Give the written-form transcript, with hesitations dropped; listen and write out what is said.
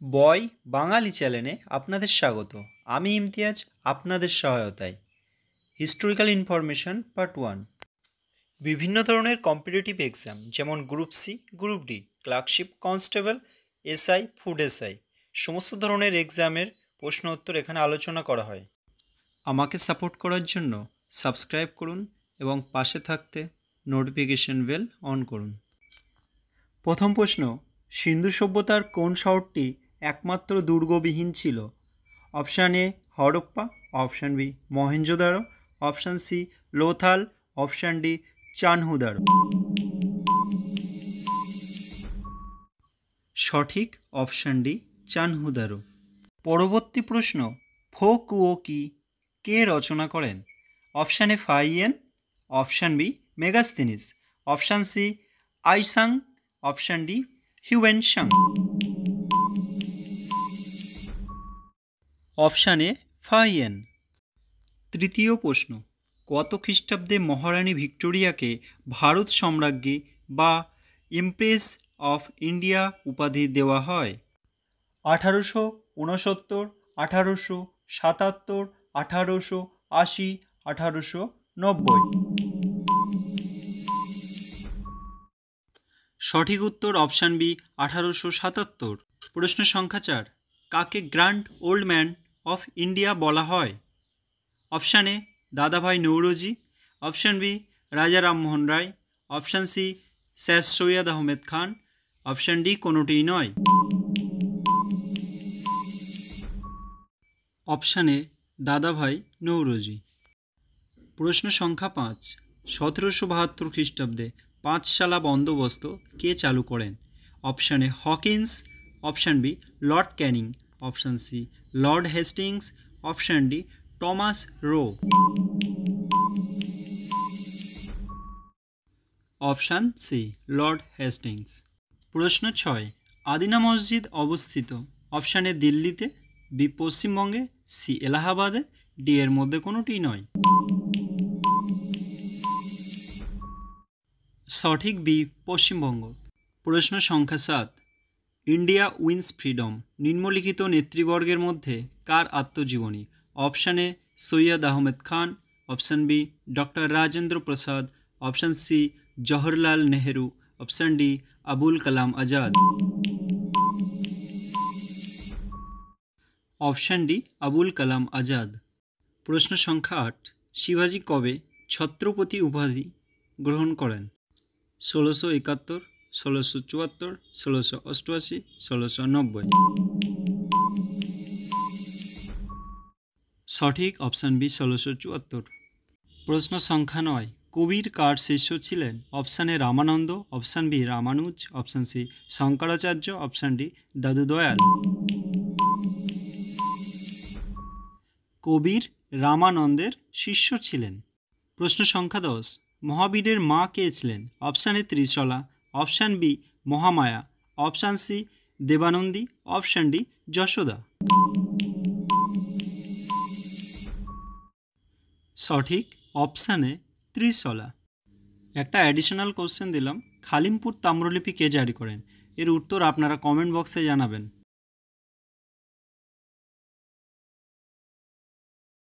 বয় বাঙালি চ্যানেলে আপনাদের স্বাগত। আমি ইমতিয়াজ, আপনাদের সহায়তায় হিস্টোরিক্যাল ইনফরমেশন পার্ট 1। বিভিন্ন ধরনের কম্পিটিটিভ এক্সাম যেমন group C, group D, clerkship, constable, SI, food SI, সমস্ত ধরনের এক্সামের প্রশ্ন উত্তর এখানে আলোচনা করা হয়। আমাকে সাপোর্ট করার জন্য সাবস্ক্রাইব করুন এবং পাশে থাকতে নোটিফিকেশন বেল অন করুন। প্রথম প্রশ্ন, সিন্ধু সভ্যতার কোন শহরটি একমাত্র দুর্গবিহীন ছিল? Option A Harappa, option B Mohenjodaro, option C Lothal, option D Chanhudaro. সঠিক অপশান ডি চানহুদারো। পরবর্তী প্রশ্ন, ফো কুয়ো কি কে রচনা করেন? Option A Fahien, option B Megasthenes, option C Itsing, option D Hiuen Tsang. Option A Fahien. তৃতীয় প্রশ্ন, কত খ্রিস্টাব্দে মহারানী ভিক্টোরিয়াকে ভারত সম্রাজ্ঞী বা এমপ্রেস অফ ইন্ডিয়া উপাধি দেওয়া হয়? 1869, 1877, 1880, 1890। সঠিক উত্তর অপশান বি 1877। প্রশ্ন সংখ্যা 4, কাকে grand old man of India বলা হয়? Option A Dadabhai Naoroji, option B Raja Rammohan Roy, option C sir Syed Ahmed Khan, option D কোনোটিই নয়। Option A Dadabhai Naoroji. প্রশ্ন সংখ্যা 5, 1772 খ্রিস্টাব্দে পাঁচশালা বন্দোবস্ত কে চালু করেন? Option A Hawkins, option B Lord Canning, option C Lord Hastings, option D Thomas Roe. Option C Lord Hastings. প্রশ্ন 6, আদিনা মসজিদ অবস্থিত? অপশান এ দিল্লিতে, বি পশ্চিমবঙ্গে, সি এলাহাবাদে, ডি এর মধ্যে কোনোটি নয়। সঠিক বি পশ্চিমবঙ্গ। প্রশ্ন সংখ্যা 7, ইন্ডিয়া উইন্স ফ্রিডম নিম্নলিখিত নেতৃবর্গের মধ্যে কার আত্মজীবনী? Option A Syed Ahmed Khan, option B doctor Rajendra Prasad, option C Jawaharlal Nehru, option D Abul Kalam Azad. Option D Abul Kalam Azad. প্রশ্ন সংখ্যা 8, শিবাজি কবে ছত্রপতি উপাধি গ্রহণ করেন? 1671, 1674, 1688, 1690। সঠিক অপশান বি 1674। প্রশ্ন সংখ্যা 9, কবির কার শিষ্য ছিলেন? Option A Ramananda, option B Ramanuja, option C Shankaracharya, option D Dadu Dayal. কবির রামানন্দের শিষ্য ছিলেন। প্রশ্ন সংখ্যা 10, মহাবীরের মা কে ছিলেন? Option A Trishala, option B Mahamaya, option C Devananda, option D Yashoda. সঠিক অপশান এ ত্রিশলা। একটা অ্যাডিশনাল কোশ্চেন দিলাম, খালিমপুর তাম্রলিপি কে জারি করেন? এর উত্তর আপনারা কমেন্ট বক্সে জানাবেন।